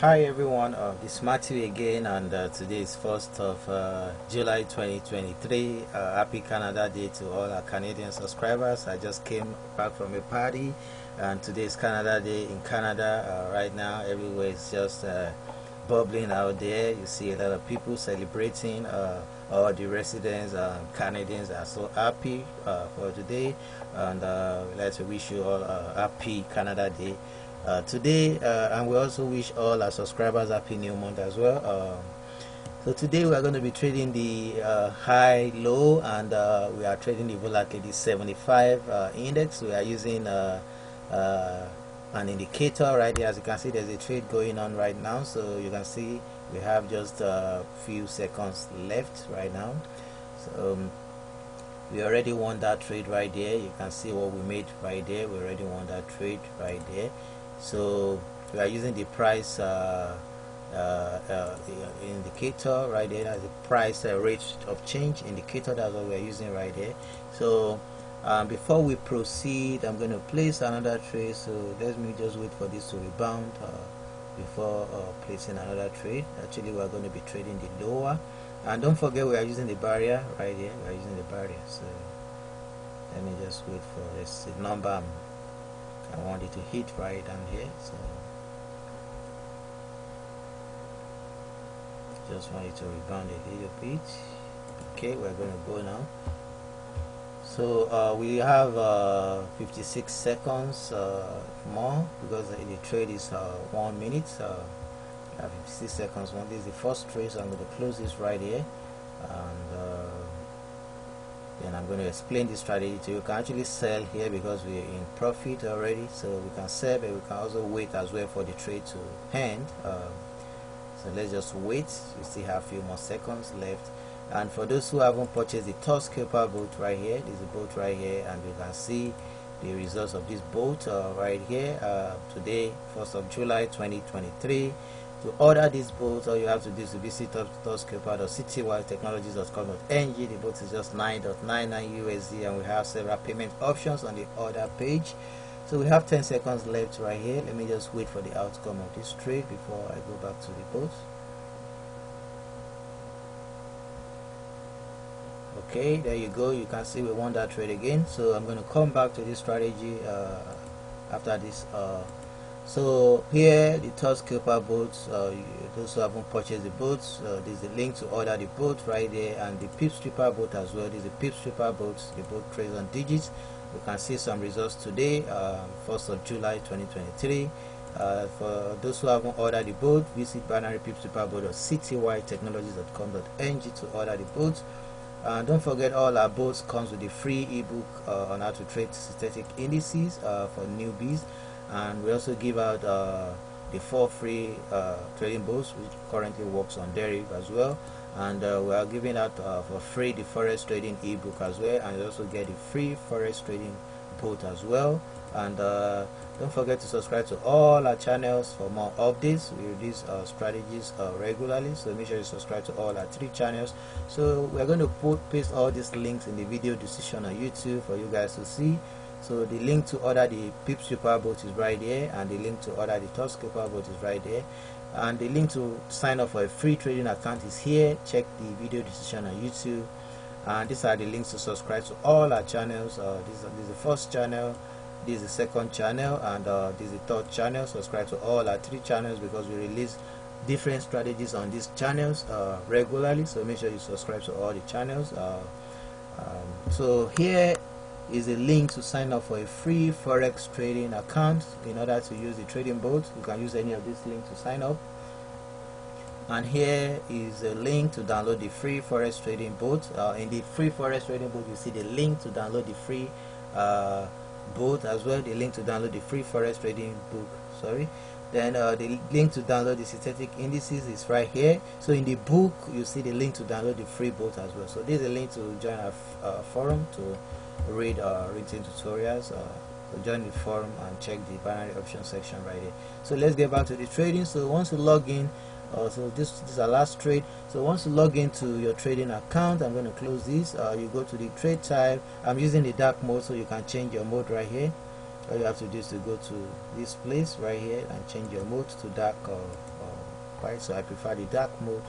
Hi everyone, this is Matthew again, and today is 1st of July 2023. Happy Canada Day to all our Canadian subscribers. I just came back from a party, and today is Canada Day in Canada. Right now everywhere is just bubbling out there. You see a lot of people celebrating. All the residents Canadians are so happy for today, and we'd like to wish you all a happy Canada Day today, and we also wish all our subscribers happy new month as well. So today we are going to be trading the high low, and we are trading the volatility 75 index. We are using an indicator right here. As you can see, there's a trade going on right now, so you can see we have just a few seconds left right now. So we already won that trade right there. You can see what we made right there. We already won that trade right there. So we are using the price indicator right there. That's the price rate of change indicator. That's what we are using right there. So before we proceed, I'm going to place another trade. So let me just wait for this to rebound before placing another trade. Actually, we are going to be trading the lower, and don't forget we are using the barrier right here. We are using the barrier. So let me just wait for this number I want it to hit right down here. So just want it to rebound a little bit. Okay, we're going to go now. So we have 56 seconds more, because the trade is 1 minute. We have 56 seconds more. This is the first trade, so I'm going to close this right here, and then I'm going to explain this strategy to you. You can actually sell here because we're in profit already, so we can sell, but we can also wait as well for the trade to end. So let's just wait. We still have a few more seconds left. And for those who haven't purchased the TOUCHSCALPER boat right here, this is a boat right here, and you can see the results of this boat right here. Today, 1st of July 2023. To order this boat, all you have to do is to visit touchscalper.ctytechnologies.com.ng. The boat is just $9.99 USD, and we have several payment options on the order page. So we have 10 seconds left right here. Let me just wait for the outcome of this trade before I go back to the boat. Okay, there you go. You can see we won that trade again. So I'm going to come back to this strategy after this. So here the TOUCHSCALPER boats, those who haven't purchased the boats, there's a link to order the boat right there, and the PIPSREAPER boat as well. There's a PIPSREAPER boat. The boat trades on digits. You can see some results today, 1st of July 2023. For those who haven't ordered the boat, visit binary PIPSREAPER boat or ctytechnologies.com.ng to order the boat. And don't forget, all our boats comes with the free ebook on how to trade synthetic indices for newbies. And we also give out the 4 free trading boats, which currently works on deriv as well. And we are giving out for free the Forex trading ebook as well, and you also get the free Forex trading boat as well. And don't forget to subscribe to all our channels for more updates. We release strategies regularly, so make sure you subscribe to all our 3 channels. So we're going to paste all these links in the video description on YouTube for you guys to see. So the link to order the PIPSREAPER boat is right there, and the link to order the TOUCHSCALPER boat is right there, and the link to sign up for a free trading account is here. Check the video description on YouTube, and these are the links to subscribe to all our channels. This is the first channel, this is the second channel, and this is the third channel. Subscribe to all our 3 channels because we release different strategies on these channels regularly, so make sure you subscribe to all the channels. So here is a link to sign up for a free Forex trading account. In order to use the trading boat, you can use any of these links to sign up. And here is a link to download the free Forex trading boat. In the free Forex trading boat, you see the link to download the free boat as well, the link to download the free Forex trading book, sorry. Then the link to download the synthetic indices is right here. So in the book, you see the link to download the free boat as well. So this is a link to join our forum to read written tutorials. So join the forum and check the binary option section right here. So let's get back to the trading. So once you log in, so this is our last trade. So once you log into your trading account, I'm going to close this. You go to the trade type. I'm using the dark mode, so you can change your mode right here. All you have to do is to go to this place right here and change your mode to dark or right? So I prefer the dark mode.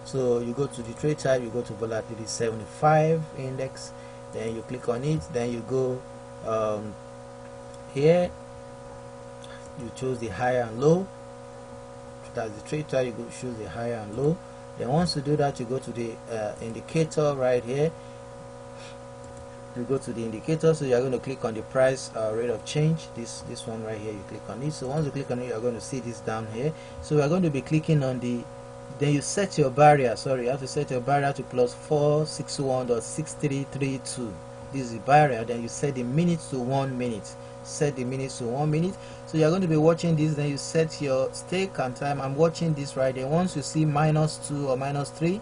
So you go to the trade type, you go to volatility 75 index, then you click on it, then you go here, you choose the higher and low. That's the trade type, you go choose the higher and low. Then once you do that, you go to the indicator right here. You go to the indicator, so you're going to click on the price rate of change, this one right here. You click on it. So once you click on it, you're going to see this down here. So we are going to be clicking on the, then you set your barrier, sorry, you have to set your barrier to plus 461.6332. this is the barrier. Then you set the minutes to 1 minute, set the minutes to 1 minute. So you're going to be watching this, then you set your stake and time. I'm watching this right there. Once you see -2 or -3,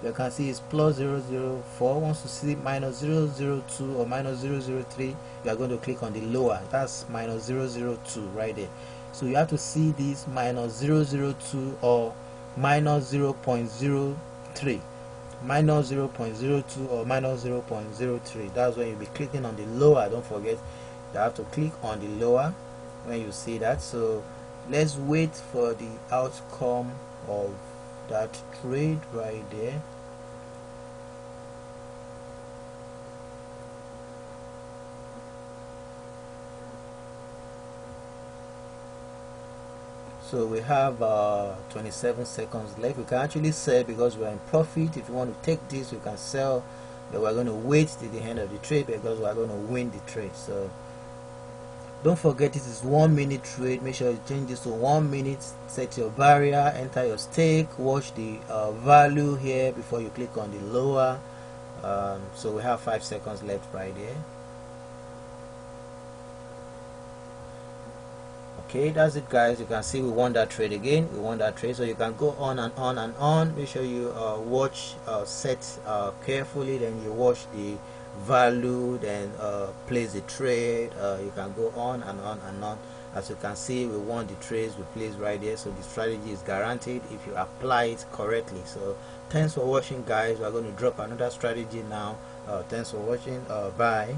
you can see it's plus 004. Once you see -002 or -003, you are going to click on the lower, that's -002 right there. So you have to see this -002 or -0.03, -0.02 or -0.03. That's when you'll be clicking on the lower. Don't forget, you have to click on the lower when you see that. So let's wait for the outcome of that trade right there. So we have 27 seconds left. We can actually sell because we're in profit. If you want to take this, you can sell, but we're going to wait till the end of the trade because we're going to win the trade. So don't forget, this is 1 minute trade. Make sure you change this to 1 minute. Set your barrier, enter your stake, watch the value here before you click on the lower. So we have 5 seconds left right here. Okay, that's it guys. You can see we won that trade again. We won that trade. So you can go on and on and on. Make sure you watch, set carefully, then you watch the value, then place the trade. You can go on and on and on. As you can see, we won the trades we placed right there. So the strategy is guaranteed if you apply it correctly. So thanks for watching guys. We're going to drop another strategy now. Thanks for watching. Bye.